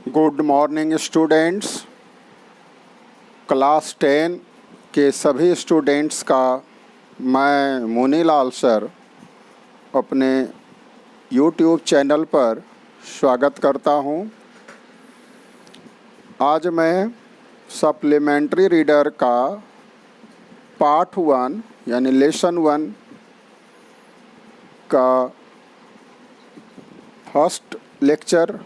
Good morning students. Class 10 के सभी students का मैं मुनीलाल सर अपने यूट्यूब चैनल पर स्वागत करता हूं। आज मैं सप्लीमेंट्री रीडर का पार्ट 1 यानी लेसन 1 का फर्स्ट लेक्चर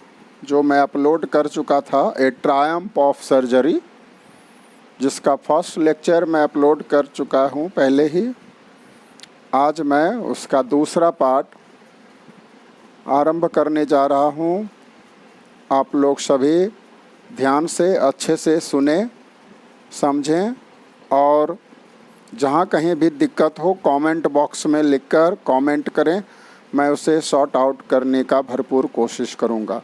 जो मैं अपलोड कर चुका था, ए ट्रायम्फ ऑफ सर्जरी, जिसका फर्स्ट लेक्चर मैं अपलोड कर चुका हूं पहले ही। आज मैं उसका दूसरा पार्ट आरंभ करने जा रहा हूं। आप लोग सभी ध्यान से अच्छे से सुने, समझें और जहां कहीं भी दिक्कत हो कमेंट बॉक्स में लिखकर कमेंट करें। मैं उसे सॉर्ट आउट करने का भरपूर कोशिश करूंगा।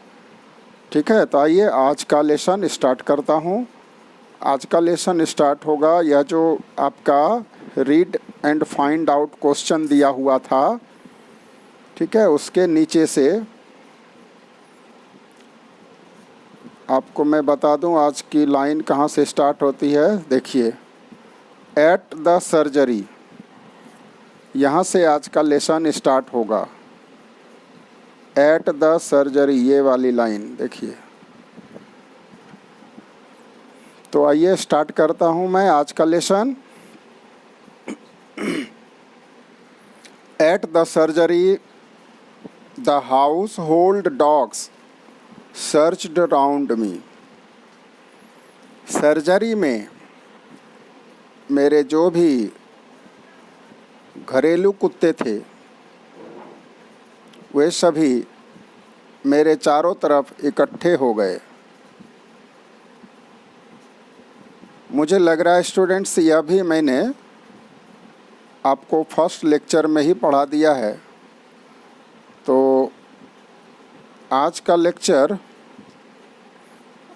ठीक है, तो आइए आज का लेसन स्टार्ट करता हूँ। आज का लेसन स्टार्ट होगा, यह जो आपका read and find out question दिया हुआ था, ठीक है, उसके नीचे से आपको मैं बता दूं आज की लाइन कहाँ से स्टार्ट होती है। देखिए, एट द सर्जरी, यहाँ से आज का लेसन स्टार्ट होगा। एट द सर्जरी, ये वाली लाइन देखिए। तो आइए स्टार्ट करता हूँ मैं आज का lesson. Eight the surgery the household dogs searched round me. Surgery में मेरे जो भी घरेलू कुत्ते थे वे सभी मेरे चारों तरफ इकट्ठे हो गए। मुझे लग रहा है स्टूडेंट्स, यह भी मैंने आपको फर्स्ट लेक्चर में ही पढ़ा दिया है। तो आज का लेक्चर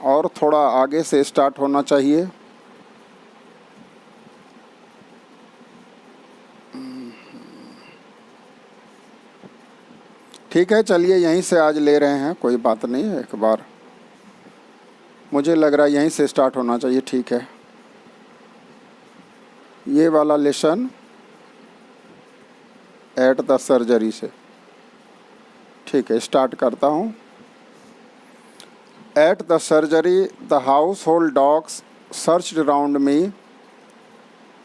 और थोड़ा आगे से स्टार्ट होना चाहिए। ठीक है, चलिए यहीं से आज ले रहे हैं, कोई बात नहीं। एक बार मुझे लग रहा है यहीं से स्टार्ट होना चाहिए। ठीक है, ये वाला लेसन एट द सर्जरी से। ठीक है, स्टार्ट करता हूँ। At the surgery the household dogs searched round me.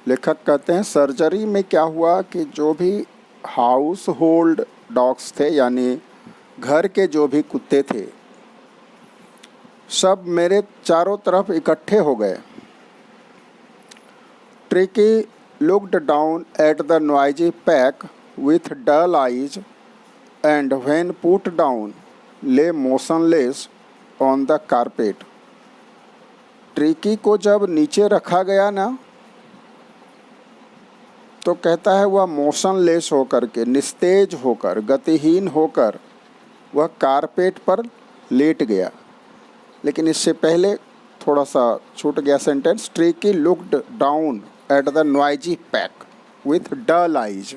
लेखक कहते हैं सर्जरी में क्या हुआ कि जो भी हाउस होल्ड डॉग्स थे यानी घर के जो भी कुत्ते थे, सब मेरे चारों तरफ इकट्ठे हो गए। Tricky looked down at the noisy pack with dull eyes and when put down lay motionless on the carpet। Tricky को जब नीचे रखा गया ना, तो कहता है वह मोशनलेस होकर के, निस्तेज होकर, गतिहीन होकर वह कारपेट पर लेट गया। लेकिन इससे पहले थोड़ा सा छूट गया sentence. Tricki looked down at the noisy pack with dull eyes.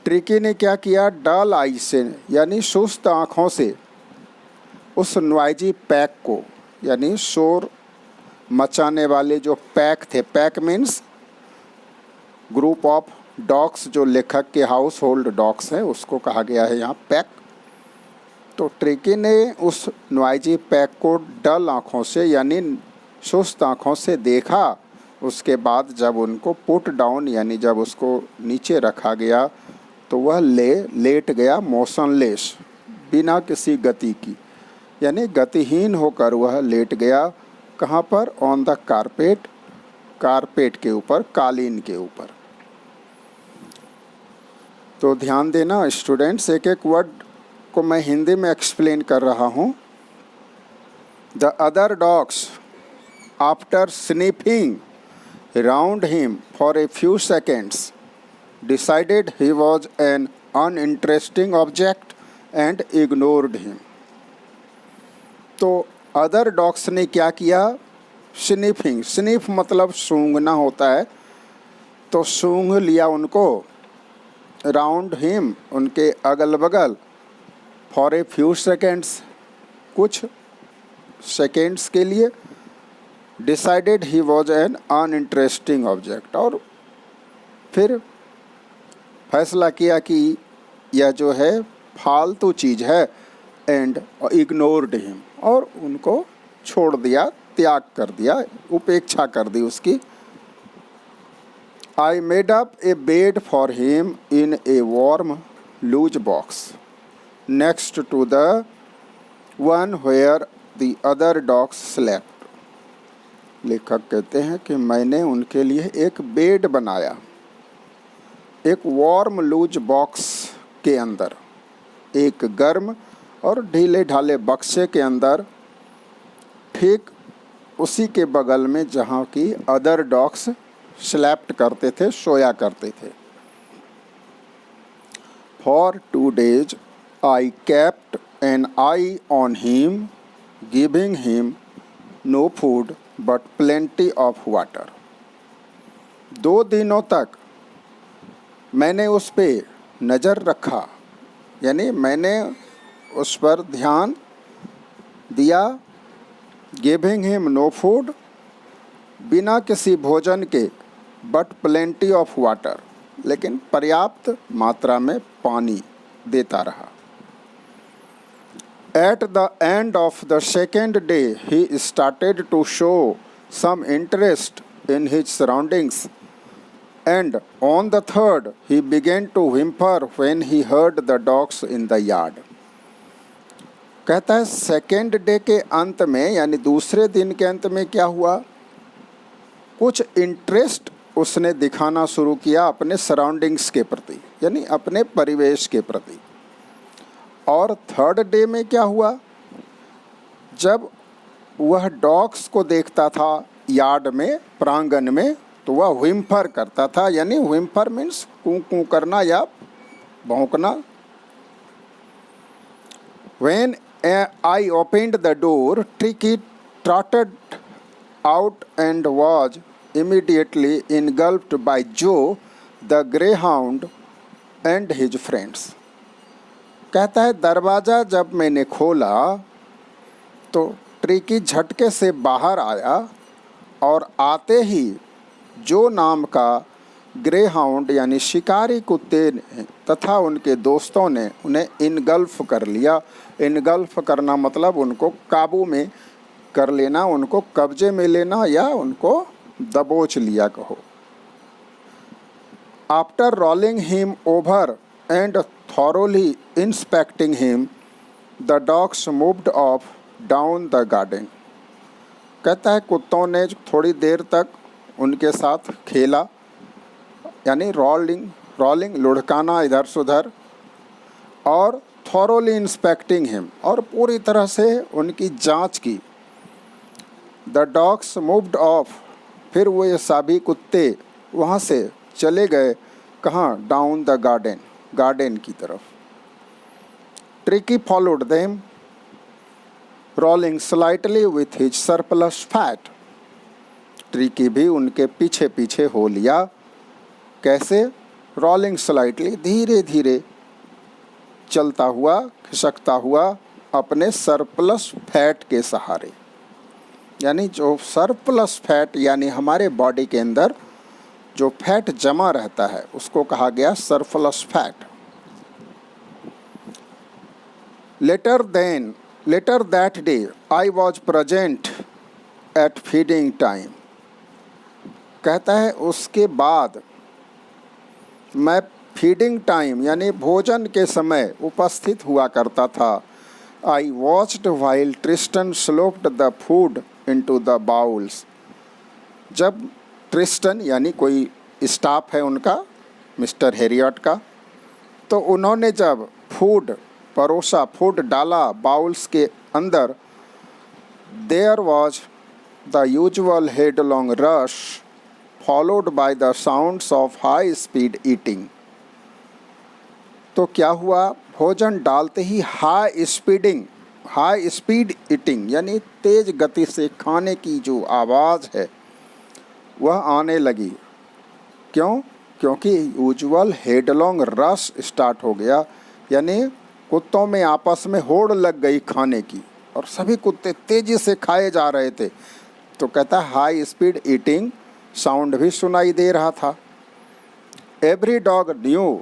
Tricki ने क्या किया? डल आइज से यानी सुस्त आँखों से उस नॉइजी पैक को, यानी शोर मचाने वाले जो पैक थे, pack means group of dogs, जो लेखक के हाउस होल्ड डॉग्स हैं उसको कहा गया है यहाँ पैक। तो ट्रिकी ने उस नॉइजी पैक को डल आँखों से यानी सुस्त आँखों से देखा। उसके बाद जब उनको पुट डाउन यानी जब उसको नीचे रखा गया तो वह लेट गया, मोशनलेस, बिना किसी गति की, यानी गतिहीन होकर वह लेट गया। कहाँ पर? ऑन द कारपेट, कारपेट के ऊपर, कालीन के ऊपर। तो ध्यान देना स्टूडेंट्स, एक एक वर्ड को मैं हिंदी में एक्सप्लेन कर रहा हूँ। The other dogs after sniffing round him for a few seconds decided he was an uninteresting object and ignored him। तो अदर डॉग्स ने क्या किया? स्निफिंग, स्निफ मतलब सूंघना होता है, तो सूंघ लिया उनको। राउंड हिम, उनके अगल बगल। फॉर ए फ्यू सेकेंड्स, कुछ सेकेंड्स के लिए decided he was an uninteresting object, और फिर फैसला किया कि यह जो है फालतू चीज़ है, एंड इग्नोर्ड हिम, और उनको छोड़ दिया, त्याग कर दिया, उपेक्षा कर दी उसकी। I made up a bed for him in a warm loose box next to the one where the other dogs slept. लेखक कहते हैं कि मैंने उनके लिए एक बेड बनाया, एक वार्म लूज बॉक्स के अंदर, एक गर्म और ढीले ढाले बक्से के अंदर, ठीक उसी के बगल में जहाँ की अदर डॉग्स स्लैप्ट करते थे, सोया करते थे। For 2 days I kept an eye on him, giving him no food but plenty of water. 2 दिनों तक मैंने उस पे नज़र रखा, यानी मैंने उस पर ध्यान दिया। गिविंग हिम नो फूड, बिना किसी भोजन के, बट प्लेंटी ऑफ वाटर, लेकिन पर्याप्त मात्रा में पानी देता रहा। At the end of the second day he started to show some interest in his surroundings, and on the third he began to whimper when he heard the dogs in the yard. कहता है second day के अंत में, यानी दूसरे दिन के अंत में क्या हुआ, कुछ इंटरेस्ट उसने दिखाना शुरू किया अपने सराउंडिंग्स के प्रति, यानी अपने परिवेश के प्रति। और थर्ड डे में क्या हुआ, जब वह डॉग्स को देखता था यार्ड में, प्रांगण में, तो वह whimper करता था, यानी whimper मीन्स कूं कूं करना या भौंकना। When I opened the door, Tricky trotted out and was immediately engulfed by Joe, the greyhound, and his friends. कहता है दरवाज़ा जब मैंने खोला तो ट्रिकी झटके से बाहर आया, और आते ही जो नाम का ग्रे हाउंड यानी शिकारी कुत्ते ने तथा उनके दोस्तों ने उन्हें इनगल्फ कर लिया। इनगल्फ करना मतलब उनको काबू में कर लेना, उनको कब्जे में लेना या उनको दबोच लिया कहो। After rolling him over and thoroughly inspecting him the dogs moved of down the garden. कहता है कुत्तों ने थोड़ी देर तक उनके साथ खेला, यानी रोलिंग लुढ़काना इधर से उधर, और थॉरोली इंस्पेक्टिंग हिम, और पूरी तरह से उनकी जांच की। द डॉग्स मूव्ड ऑफ, फिर वो ये सभी कुत्ते वहाँ से चले गए, कहाँ, डाउन द गार्डन की तरफ। Tricky followed them rolling slightly with his surplus fat. Tricky भी उनके पीछे पीछे हो लिया। कैसे? रोलिंग स्लाइटली, धीरे धीरे चलता हुआ, खिसकता हुआ अपने सरप्लस फैट के सहारे। यानी जो सरप्लस फैट यानी हमारे बॉडी के अंदर जो फैट जमा रहता है उसको कहा गया surplus fat. Later that day I was present at feeding time. कहता है उसके बाद मैं फीडिंग टाइम यानी भोजन के समय उपस्थित हुआ करता था। I watched while Tristan sloped the food into the bowls. जब ट्रिस्टन यानी कोई स्टाफ है उनका, मिस्टर हेरियट का, तो उन्होंने जब फूड परोसा, फूड डाला बाउल्स के अंदर, there was the usual headlong rush followed by the sounds of high speed eating. तो क्या हुआ, भोजन डालते ही हाई स्पीड ईटिंग यानी तेज गति से खाने की जो आवाज़ है वह आने लगी। क्यों? क्योंकि यूजुअल हेडलॉन्ग रश स्टार्ट हो गया, यानी कुत्तों में आपस में होड़ लग गई खाने की। और सभी कुत्ते तेजी से खाए जा रहे थे। तो कहता है हाई स्पीड ईटिंग साउंड भी सुनाई दे रहा था। एवरी डॉग न्यू,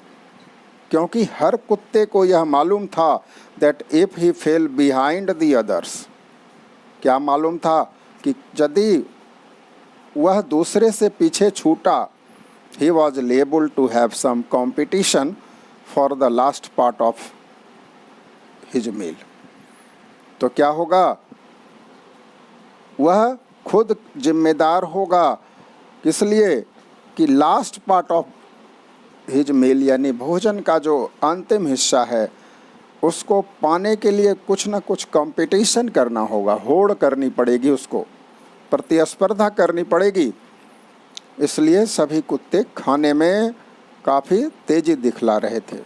क्योंकि हर कुत्ते को यह मालूम था that if he fail behind the others, क्या मालूम था कि यदि वह दूसरे से पीछे छूटा, he was able to have some competition for the last part of his meal. तो क्या होगा, वह खुद जिम्मेदार होगा, किस लिए कि last part of his meal यानी भोजन का जो अंतिम हिस्सा है उसको पाने के लिए कुछ ना कुछ कंपटीशन करना होगा, होड़ करनी पड़ेगी, उसको प्रतिस्पर्धा करनी पड़ेगी। इसलिए सभी कुत्ते खाने में काफ़ी तेज़ी दिखला रहे थे,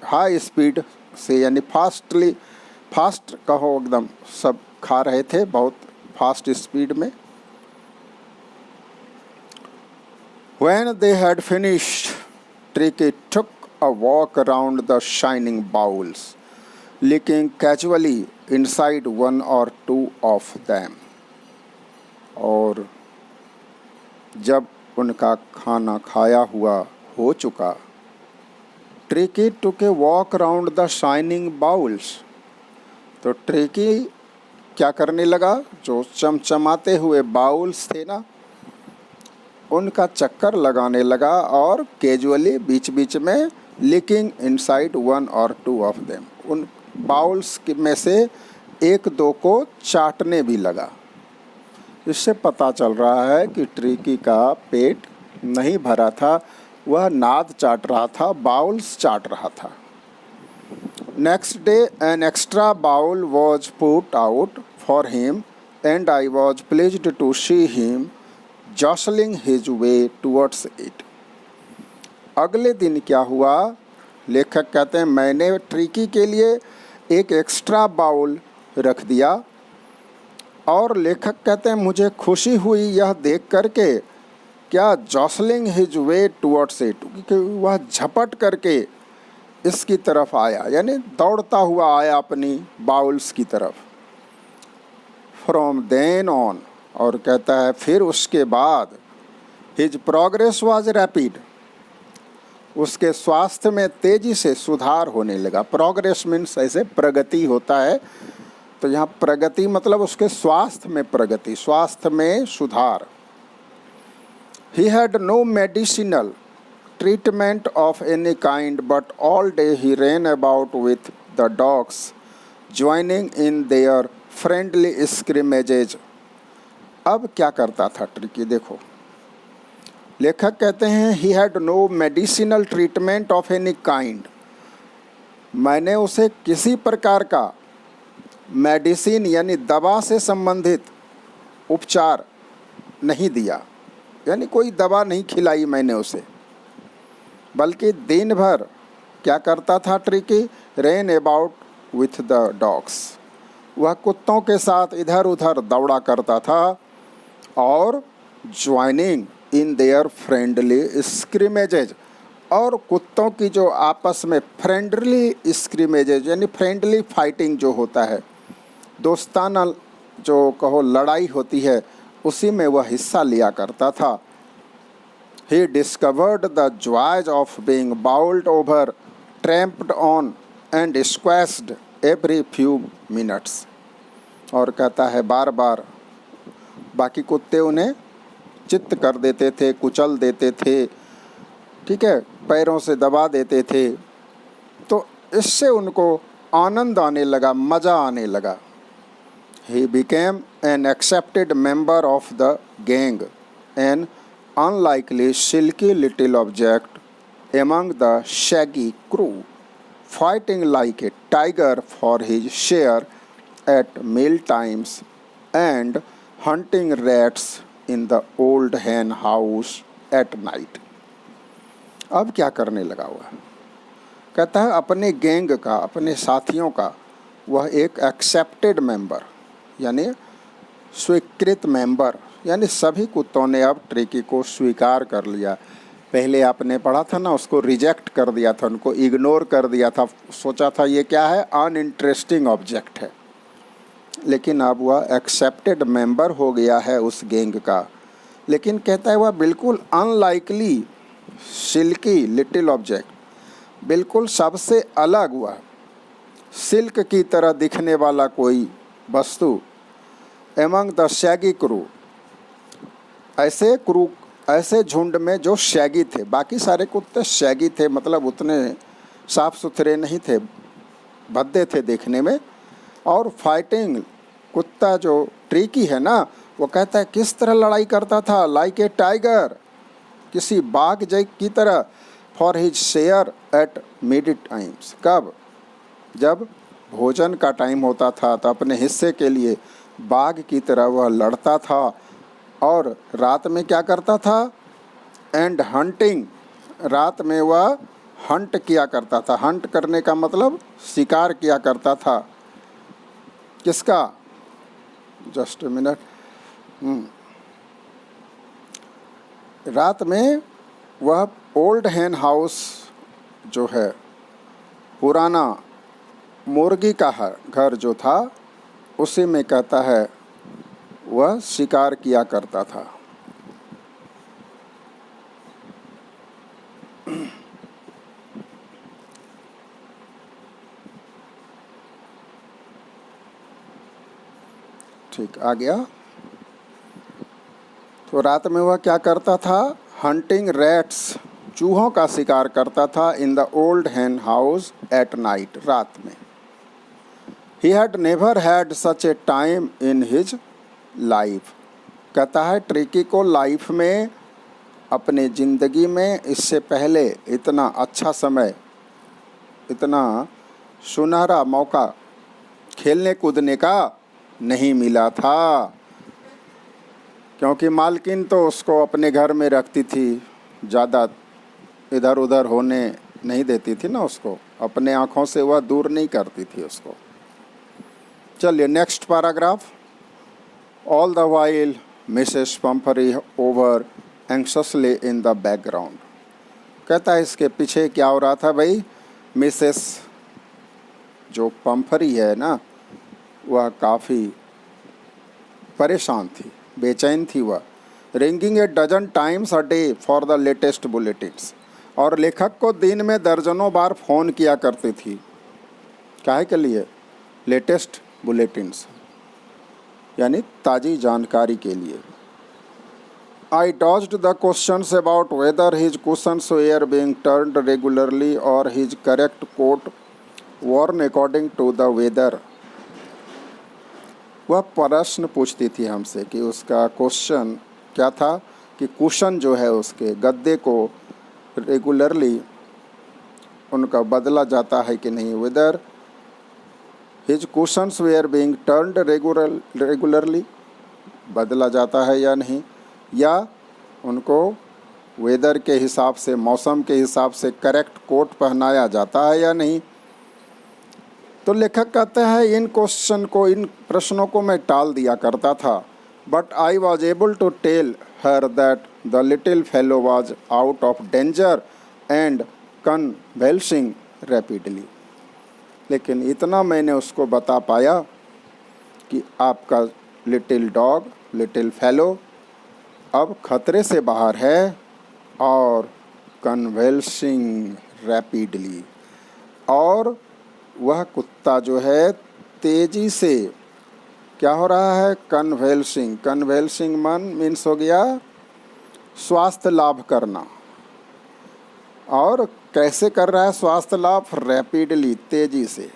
हाई स्पीड से यानी फास्ट कहो एकदम, सब खा रहे थे बहुत फास्ट स्पीड में। When they had finished, Tricky took a walk around the shining bowls, licking casually inside one or two of them. और जब उनका खाना खाया हुआ हो चुका, tricky took a walk around the shining bowls. तो ट्रिकी क्या करने लगा, जो चमचमाते हुए बाउल्स थे ना, उनका चक्कर लगाने लगा और कैजुअली बीच बीच में लिकिंग इनसाइड वन और टू ऑफ देम, उन बाउल्स में से एक दो को चाटने भी लगा। इससे पता चल रहा है कि ट्रिकी का पेट नहीं भरा था, वह नाद चाट रहा था, बाउल्स चाट रहा था। Next day an extra bowl was put out for him and I was pleased to see him jostling his way towards it. अगले दिन क्या हुआ, लेखक कहते हैं मैंने ट्रिकी के लिए एक एक्स्ट्रा बाउल रख दिया और लेखक कहते हैं मुझे खुशी हुई यह देख करके, क्या जॉसलिंग हिज वे टूवर्ड्स इट, क्योंकि वह झपट करके इसकी तरफ आया, यानी दौड़ता हुआ आया अपनी बाउल्स की तरफ। फ्रॉम देन ऑन, और कहता है फिर उसके बाद हिज प्रोग्रेस वाज रैपिड, उसके स्वास्थ्य में तेज़ी से सुधार होने लगा। प्रोग्रेस मीन्स ऐसे प्रगति होता है, तो यहाँ प्रगति मतलब उसके स्वास्थ्य में प्रगति, स्वास्थ्य में सुधार। He had no medicinal treatment of any kind but all day he ran about with the dogs joining in their friendly scrimmages. अब क्या करता था ट्रिकी, देखो लेखक कहते हैं he had no medicinal treatment of any kind, मैंने उसे किसी प्रकार का मेडिसिन यानी दवा से संबंधित उपचार नहीं दिया, यानी कोई दवा नहीं खिलाई मैंने उसे, बल्कि दिन भर क्या करता था Tricki, ran about with the dogs, वह कुत्तों के साथ इधर उधर दौड़ा करता था और ज्वाइनिंग इन देयर फ्रेंडली स्क्रिमेजेज, और कुत्तों की जो आपस में फ्रेंडली स्क्रिमेजेज यानी फ्रेंडली फाइटिंग जो होता है, दोस्ताना जो कहो लड़ाई होती है, उसी में वह हिस्सा लिया करता था। He discovered the joys of being bowled over, trampled on and squashed every few minutes, और कहता है बार बार बाकी कुत्ते उन्हें चित्त कर देते थे, कुचल देते थे, ठीक है, पैरों से दबा देते थे, तो इससे उनको आनंद आने लगा, मज़ा आने लगा। He became an accepted member of the gang, an unlikely silky little object among the shaggy crew, fighting like a tiger for his share at meal times and hunting rats in the old hen house at night। अब क्या करने लगा हुआ, कहता है अपने gang का, अपने साथियों का वह एक एक्सेप्टेड मेंबर यानी स्वीकृत मेंबर, यानी सभी कुत्तों ने अब ट्रिकी को स्वीकार कर लिया। पहले आपने पढ़ा था ना, उसको रिजेक्ट कर दिया था, उनको इग्नोर कर दिया था, सोचा था ये क्या है, अनइंटरेस्टिंग ऑब्जेक्ट है, लेकिन अब वह एक्सेप्टेड मेंबर हो गया है उस गैंग का। लेकिन कहता है वह बिल्कुल अनलाइकली सिल्की लिटिल ऑब्जेक्ट, बिल्कुल सबसे अलग हुआ सिल्क की तरह दिखने वाला कोई वस्तु एमंग द शैगी क्रू, ऐसे झुंड में जो शैगी थे। बाकी सारे कुत्ते शैगी थे, मतलब उतने साफ सुथरे नहीं थे, भद्दे थे देखने में। और फाइटिंग कुत्ता जो ट्रिकी है ना, वो कहता है किस तरह लड़ाई करता था, लाइक ए टाइगर, किसी बाघ की तरह। For his share at mid times, कब? जब भोजन का टाइम होता था तो अपने हिस्से के लिए बाघ की तरह वह लड़ता था। और रात में क्या करता था? एंड हंटिंग, रात में वह हंट किया करता था। हंट करने का मतलब शिकार किया करता था। किसका? Just a minute. रात में वह ओल्ड हैन हाउस जो है, पुराना मुर्गी का घर जो था, उसी में कहता है वह शिकार किया करता था। ठीक, आ गया। तो रात में वह क्या करता था? हंटिंग रैट्स, चूहों का शिकार करता था। In the old hen house at night, रात में। He had never had such a time in his life. कहता है ट्रिकी को लाइफ में, अपने ज़िंदगी में इससे पहले इतना अच्छा समय, इतना सुनहरा मौका खेलने कूदने का नहीं मिला था। क्योंकि मालकिन तो उसको अपने घर में रखती थी, ज़्यादा इधर उधर होने नहीं देती थी ना उसको, अपने आँखों से वह दूर नहीं करती थी उसको। चलिए next paragraph. All the while Mrs Pumphrey hovered anxiously in the background. कहता है इसके पीछे क्या हो रहा था भाई? मिसेस जो पम्फरी है ना, वह काफ़ी परेशान थी, बेचैन थी वह। Ringing a dozen times a day for the latest bulletins, और लेखक को दिन में दर्जनों बार फ़ोन किया करती थी। काहे के लिए? लेटेस्ट बुलेटिन्स, यानी ताज़ी जानकारी के लिए। I dodged the questions about whether his cushions were being turned regularly और his correct coat worn according to the weather. वह प्रश्न पूछती थी हमसे कि उसका क्वेश्चन क्या था कि कुशन जो है उसके गद्दे को रेगुलरली उनका बदला जाता है कि नहीं, whether his cushions were being turned regularly, बदला जाता है या नहीं, या उनको वेदर के हिसाब से, मौसम के हिसाब से करेक्ट कोट पहनाया जाता है या नहीं। तो लेखक कहते हैं इन प्रश्नों को मैं टाल दिया करता था। But I was able to tell her that the little fellow was out of danger and convalescing rapidly. लेकिन इतना मैंने उसको बता पाया कि आपका लिटिल डॉग, लिटिल फेलो अब खतरे से बाहर है और कन्वेल्सिंग रैपिडली, और वह कुत्ता जो है तेज़ी से क्या हो रहा है? कन्वेल्सिंग। कन्वेल्सिंग मीन्स हो गया स्वास्थ्य लाभ करना। और कैसे कर रहा है स्वास्थ्य लाभ? रैपिडली, तेज़ी से।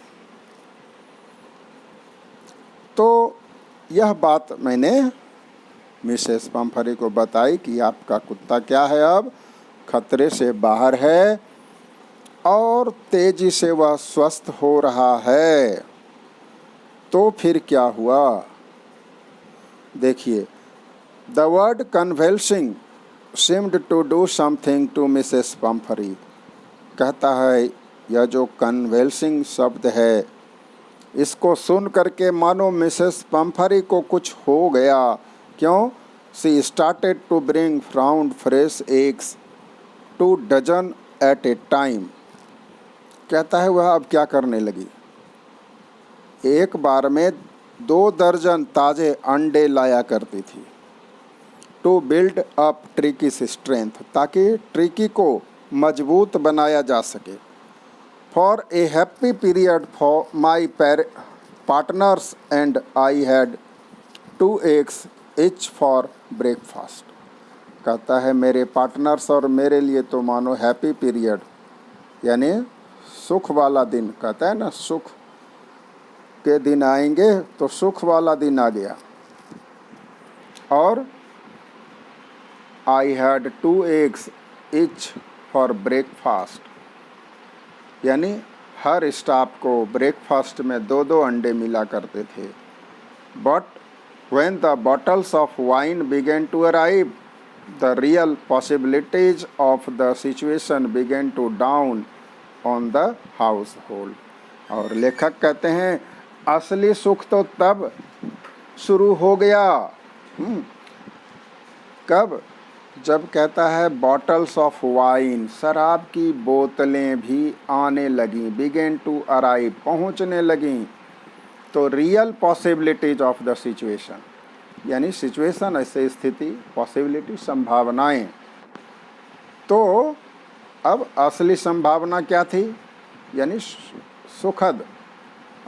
तो यह बात मैंने मिसेस पम्फरी को बताई कि आपका कुत्ता क्या है, अब खतरे से बाहर है और तेजी से वह स्वस्थ हो रहा है। तो फिर क्या हुआ? देखिए, the word convalescing seemed to do something to Mrs Pumphrey. कहता है यह जो कन्वेल्सिंग शब्द है, इसको सुन करके मानो मिसेस पम्फरी को कुछ हो गया। क्यों? She started to bring round fresh eggs 2 dozen at a time. कहता है वह अब क्या करने लगी? एक बार में 2 दर्जन ताजे अंडे लाया करती थी। To build up Tricki strength, ताकि ट्रिकी को मजबूत बनाया जा सके। For a happy period for my partners and I had 2 eggs each for breakfast. कहता है मेरे पार्टनर्स और मेरे लिए तो मानो हैप्पी पीरियड, यानी सुख वाला दिन। कहता है ना, सुख के दिन आएंगे तो सुख वाला दिन आ गया। और आई had 2 eggs each for breakfast, यानी हर स्टाफ को ब्रेकफास्ट में 2-2 अंडे मिला करते थे। But when the bottles of wine began to arrive, the real possibilities of the situation began to dawn on the household। और लेखक कहते हैं असली सुख तो तब शुरू हो गया। कब? जब कहता है बॉटल्स ऑफ वाइन, शराब की बोतलें भी आने लगीं, बिगेन टू अराइव, पहुंचने लगीं। तो real possibilities of the situation, यानी सिचुएशन ऐसे स्थिति, पॉसिबिलिटी संभावनाएं। तो अब असली संभावना क्या थी? यानी सुखद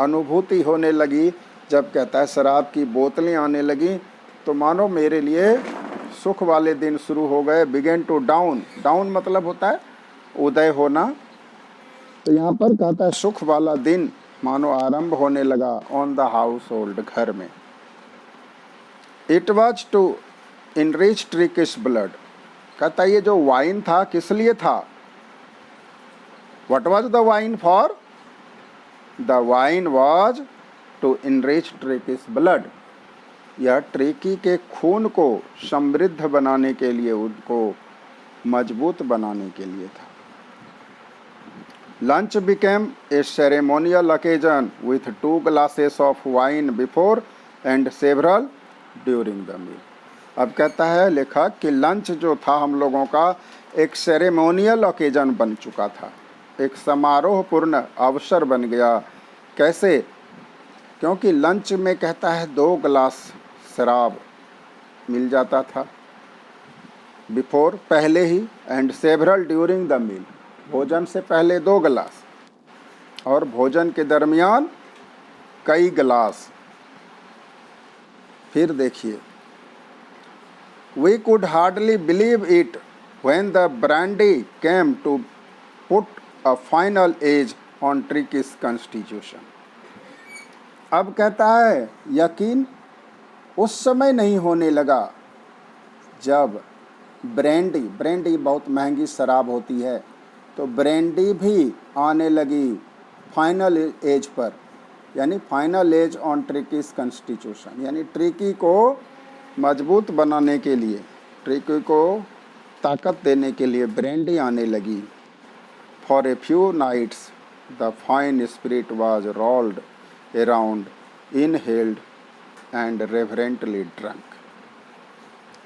अनुभूति होने लगी। जब कहता है शराब की बोतलें आने लगी तो मानो मेरे लिए सुख वाले दिन शुरू हो गए। बिगेन टू डाउन, डाउन मतलब होता है उदय होना। तो यहाँ पर कहता है सुख वाला दिन मानो आरंभ होने लगा ऑन द हाउस होल्ड, घर में। It was to enrich Tricki's blood. कहता ये जो वाइन था किस लिए था? What was the wine for? The wine was to enrich Tricki's blood. यह ट्रिकी के खून को समृद्ध बनाने के लिए, उनको मजबूत बनाने के लिए था। Lunch became a ceremonial occasion with 2 glasses of wine before and several during the meal. अब कहता है लेखक कि लंच जो था हम लोगों का एक सेरेमोनियल ओकेजन बन चुका था, एक समारोहपूर्ण अवसर बन गया। कैसे? क्योंकि लंच में कहता है 2 गिलास शराब मिल जाता था, बिफोर पहले ही, and several during the meal, भोजन से पहले 2 गिलास और भोजन के दरमियान कई गिलास। फिर देखिए, we could hardly believe it when the brandy came to put a final edge on ट्रिकीज constitution. अब कहता है यकीन उस समय नहीं होने लगा जब ब्रांडी, ब्रांडी बहुत महंगी शराब होती है, तो ब्रांडी भी आने लगी फाइनल एज पर, यानी फाइनल एज ऑन ट्रिकीज कॉन्स्टिट्यूशन, यानी ट्रिकी को मजबूत बनाने के लिए, ट्रिकी को ताकत देने के लिए ब्रांडी आने लगी। For a few nights the fine spirit was rolled around, inhaled and reverently drunk.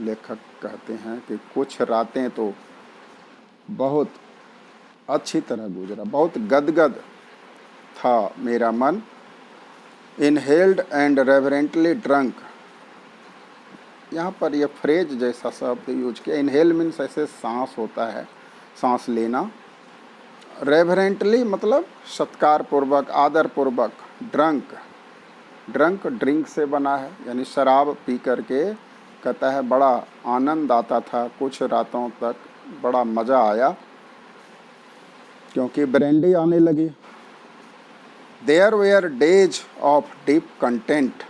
लेखक कहते हैं कि कुछ रातें तो बहुत अच्छी तरह गुजरा, बहुत गदगद था मेरा मन। इनहेल्ड एंड रेवरेंटली ड्रंक, यहाँ पर यह फ्रेज जैसा शब्द यूज किया। इनहेल मीन्स ऐसे सांस होता है, सांस लेना। रेवरेंटली मतलब सत्कार पूर्वक, आदर पूर्वक। ड्रंक, ड्रंक ड्रिंक से बना है, यानी शराब पी करके कहता है बड़ा आनंद आता था, कुछ रातों तक बड़ा मज़ा आया क्योंकि ब्रांडी आने लगी। There were days of deep content,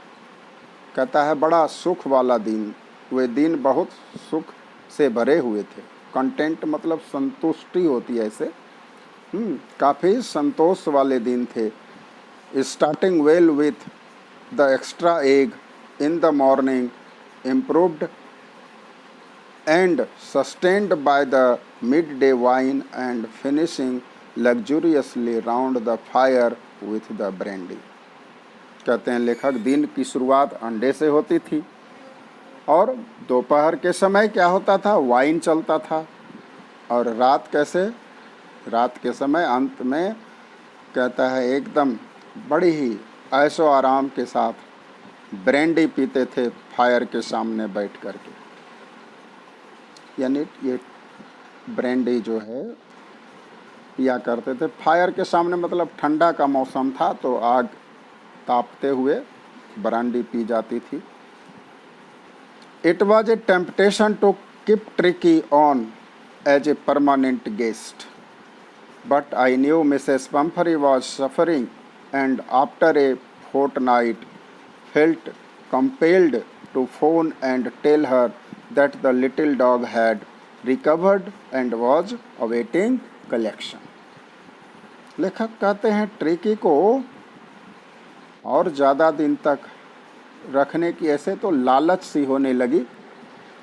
कहता है बड़ा सुख वाला दिन, वे दिन बहुत सुख से भरे हुए थे। कंटेंट मतलब संतुष्टि होती है ऐसे, काफ़ी संतोष वाले दिन थे। Starting well with the extra egg in the morning, improved and sustained by the mid day wine and finishing लग्जूरियसली round the fire with the brandy. कहते हैं लेखक दिन की शुरुआत अंडे से होती थी और दोपहर के समय क्या होता था? वाइन चलता था। और रात कैसे? रात के समय अंत में कहता है एकदम बड़ी ही ऐशो आराम के साथ ब्रांडी पीते थे फायर के सामने बैठ कर के। यानी ये ब्रांडी जो है पिया करते थे फायर के सामने, मतलब ठंडा का मौसम था तो आग तापते हुए ब्रांडी पी जाती थी। It was a temptation to keep Tricki on as a permanent guest, but I knew Mrs Pumphrey was suffering and after a fortnight felt compelled to phone and tell her that the little dog had recovered and was awaiting collection. लेखक कहते हैं tricky को और ज़्यादा दिन तक रखने की ऐसे तो लालच सी होने लगी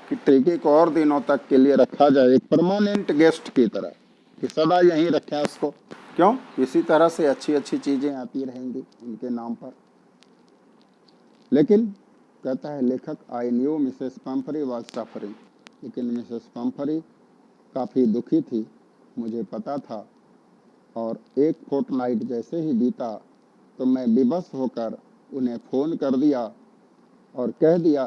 कि ट्रिकी को और दिनों तक के लिए रखा जाए, एक परमानेंट गेस्ट की तरह, कि सदा यहीं रखें उसको। क्यों? इसी तरह से अच्छी अच्छी चीज़ें आती रहेंगी उनके नाम पर। लेकिन कहता है लेखक, I knew Mrs Pumphrey was suffering, लेकिन मिसेस पम्फरी काफ़ी दुखी थी, मुझे पता था। और एक फोर्टनाइट जैसे ही बीता तो मैं विवश होकर उन्हें फ़ोन कर दिया और कह दिया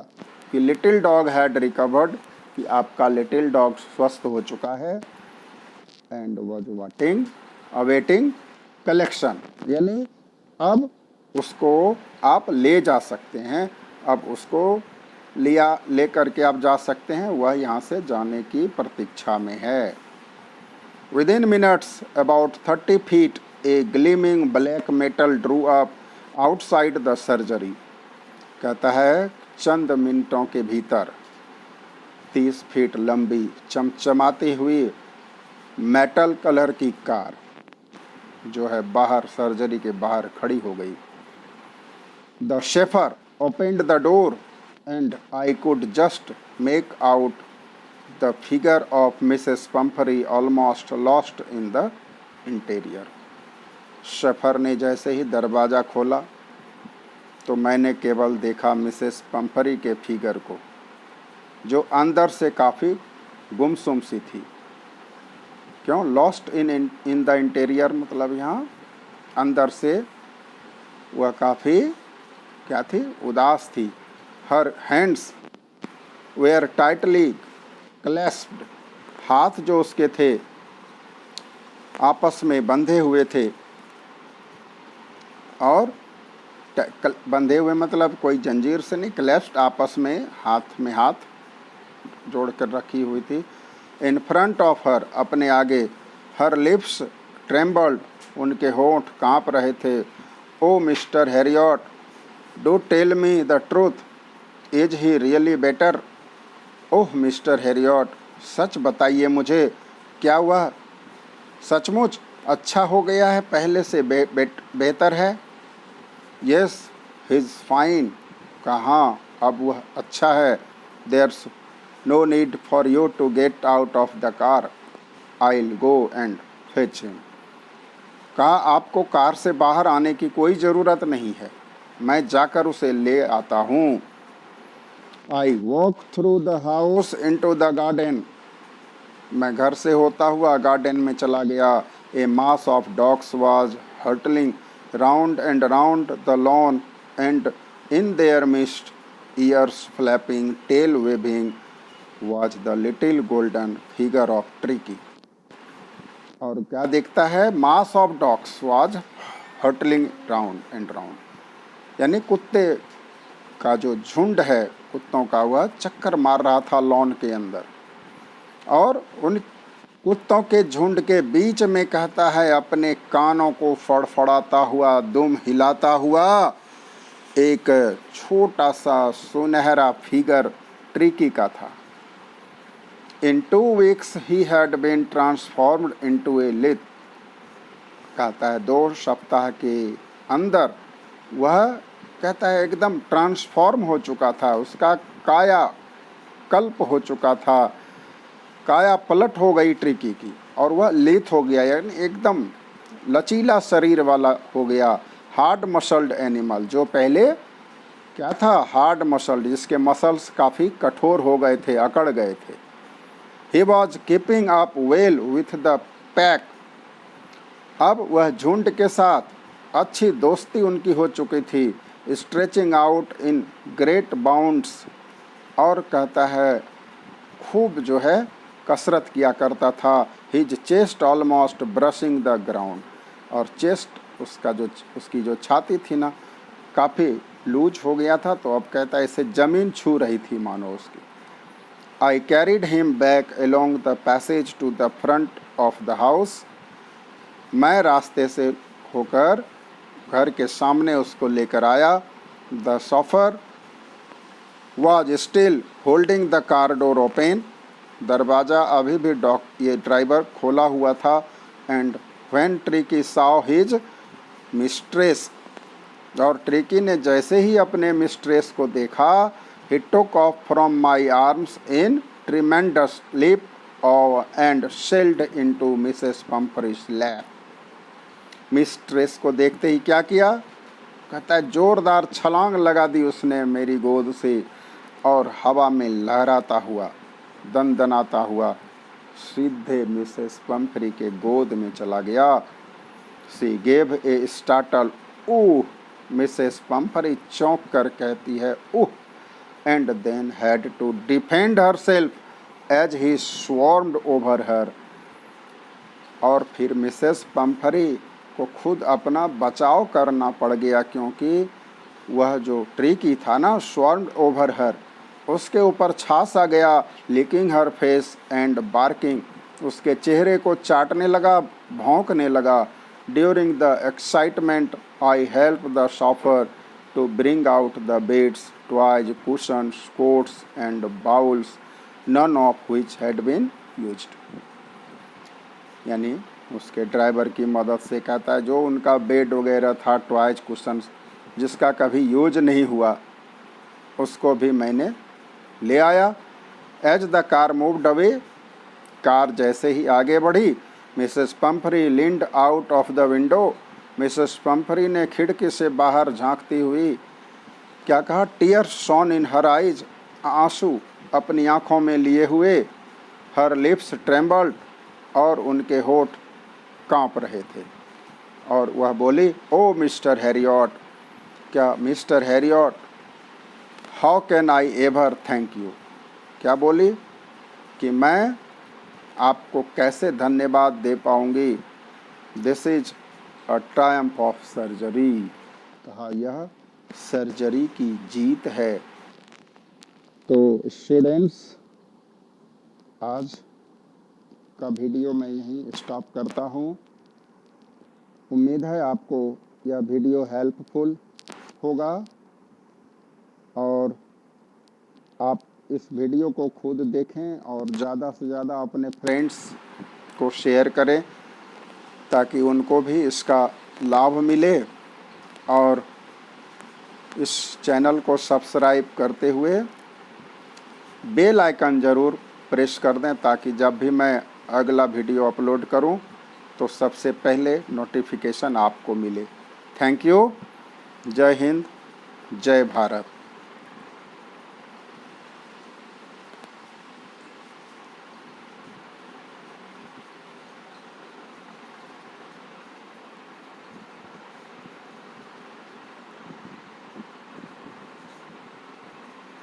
कि लिटिल डॉग हैड रिकवर्ड, कि आपका लिटिल डॉग स्वस्थ हो चुका है, एंड वॉज अवेटिंग कलेक्शन, यानी अब उसको आप ले जा सकते हैं, अब उसको ले करके आप जा सकते हैं, वह यहाँ से जाने की प्रतीक्षा में है। Within minutes, about 30 feet, a gleaming black metal drew up outside the surgery. कहता है चंद मिनटों के भीतर 30 फीट लंबी चमचमाती हुई मेटल कलर की कार जो है बाहर सर्जरी के बाहर खड़ी हो गई। The chauffeur opened the door and I could just make out the figure of Mrs. Pumphrey almost lost in the interior. Chauffeur ने जैसे ही दरवाज़ा खोला तो मैंने केवल देखा मिसेस पम्फरी के फिगर को, जो अंदर से काफ़ी गुमसुम सी थी। क्यों? लॉस्ट इन द इंटीरियर, मतलब यहाँ अंदर से वह काफ़ी क्या थी? उदास थी। हर हैंड्स वेयर टाइटली क्लैस्प्ड, हाथ जो उसके थे आपस में बंधे हुए थे, और बंधे हुए मतलब कोई जंजीर से नहीं, क्लैस्प्ड आपस में हाथ जोड़ कर रखी हुई थी। इन फ्रंट ऑफ हर, अपने आगे। हर लिप्स ट्रेम्बल्ड, उनके होंठ काँप रहे थे। Oh Mr Herriot, do tell me the truth, is he really better? Oh Mr Herriot, सच बताइए मुझे, क्या वह सचमुच अच्छा हो गया है, पहले से बेहतर है? यस हिज फाइन, कहाँ अब वह अच्छा है। There's no need for you to get out of the car, I will go and fetch him. कहा आपको कार से बाहर आने की कोई ज़रूरत नहीं है, मैं जाकर उसे ले आता हूँ। I walk through the house into the garden, मैं घर से होता हुआ गार्डन में चला गया। A mass of dogs was hurtling round and round the lawn and in their midst, ears flapping, tail waving, was the little golden figure of Tricki. और क्या देखता है? Mass of dogs was hurtling round and round, यानी कुत्ते का जो झुंड है, कुत्तों का, वह चक्कर मार रहा था लॉन के अंदर। और उन कुत्तों के झुंड के बीच में कहता है अपने कानों को फड़फड़ाता हुआ, दुम हिलाता हुआ, एक छोटा सा सुनहरा फिगर ट्रिकी का था। In 2 weeks he had been transformed into a lithe, कहता है 2 सप्ताह के अंदर वह, कहता है, एकदम ट्रांसफॉर्म हो चुका था, उसका काया कल्प हो चुका था, काया पलट हो गई ट्रिकी की, और वह लेथ हो गया, यानी एकदम लचीला शरीर वाला हो गया। हार्ड मसल्ड एनिमल, जो पहले क्या था? हार्ड मसल्ड, जिसके मसल्स काफ़ी कठोर हो गए थे, अकड़ गए थे। He was keeping up well with the pack, अब वह झुंड के साथ अच्छी दोस्ती उनकी हो चुकी थी। Stretching out in great bounds, और कहता है खूब जो है कसरत किया करता था। His chest almost brushing the ground, और चेस्ट उसकी जो छाती थी ना काफ़ी लूज हो गया था, तो अब कहता है इसे ज़मीन छू रही थी मानो उसकी। I carried him back along the passage to the front of the house, मैं रास्ते से होकर घर के सामने उसको लेकर आया। The chauffeur was still holding the car door open, दरवाज़ा अभी भी ये ड्राइवर खोला हुआ था। And when Tricki saw his mistress, और ट्रिकी ने जैसे ही अपने मिस्ट्रेस को देखा, he took off from my arms in tremendous leap and sailed into Mrs Pumphrey's lap. Mistress को देखते ही क्या किया, कहता है जोरदार छलांग लगा दी उसने मेरी गोद से, और हवा में लहराता हुआ दनदनाता हुआ सीधे मिसेस पम्फरी के गोद में चला गया। She gave a startled ooh, Mrs Pumphrey चौंक कर कहती है ooh, and then had to defend herself as he swarmed over her, और फिर मिसेस पम्फरी को खुद अपना बचाव करना पड़ गया, क्योंकि वह जो ट्रिकी था ना स्वार्म्ड ओवर हर, उसके ऊपर छा सा गया। Licking her face and barking, उसके चेहरे को चाटने लगा, भौंकने लगा। During the excitement I help the chauffeur to bring out the beds, toys, cushions, coats and bowls, none of which had been used. यानी उसके ड्राइवर की मदद से कहता है जो उनका बेड वगैरह था, टॉयज, कुशन्स, जिसका कभी यूज नहीं हुआ, उसको भी मैंने ले आया। As the car moved away, car जैसे ही आगे बढ़ी, Mrs Pumphrey leaned out of the window, Mrs Pumphrey ने खिड़की से बाहर झांकती हुई क्या कहा, tears shone in her eyes, आंसू अपनी आँखों में लिए हुए। हर लिप्स ट्रेम्बल्ड, और उनके होठ कांप रहे थे, और वह बोली ओ मिस्टर हैरियट, क्या mister Harriet, how can I ever thank you, क्या बोली कि मैं आपको कैसे धन्यवाद दे पाऊँगी। This is a Triumph of surgery, कहा यह सर्जरी की जीत है। तो स्टूडेंट्स, आज का वीडियो मैं यहीं स्टॉप करता हूँ। उम्मीद है आपको यह वीडियो हेल्पफुल होगा, और आप इस वीडियो को खुद देखें और ज़्यादा से ज़्यादा अपने फ्रेंड्स को शेयर करें, ताकि उनको भी इसका लाभ मिले। और इस चैनल को सब्सक्राइब करते हुए बेल आइकन ज़रूर प्रेस कर दें, ताकि जब भी मैं अगला वीडियो अपलोड करूं तो सबसे पहले नोटिफिकेशन आपको मिले। Thank you. जय हिंद, जय भारत।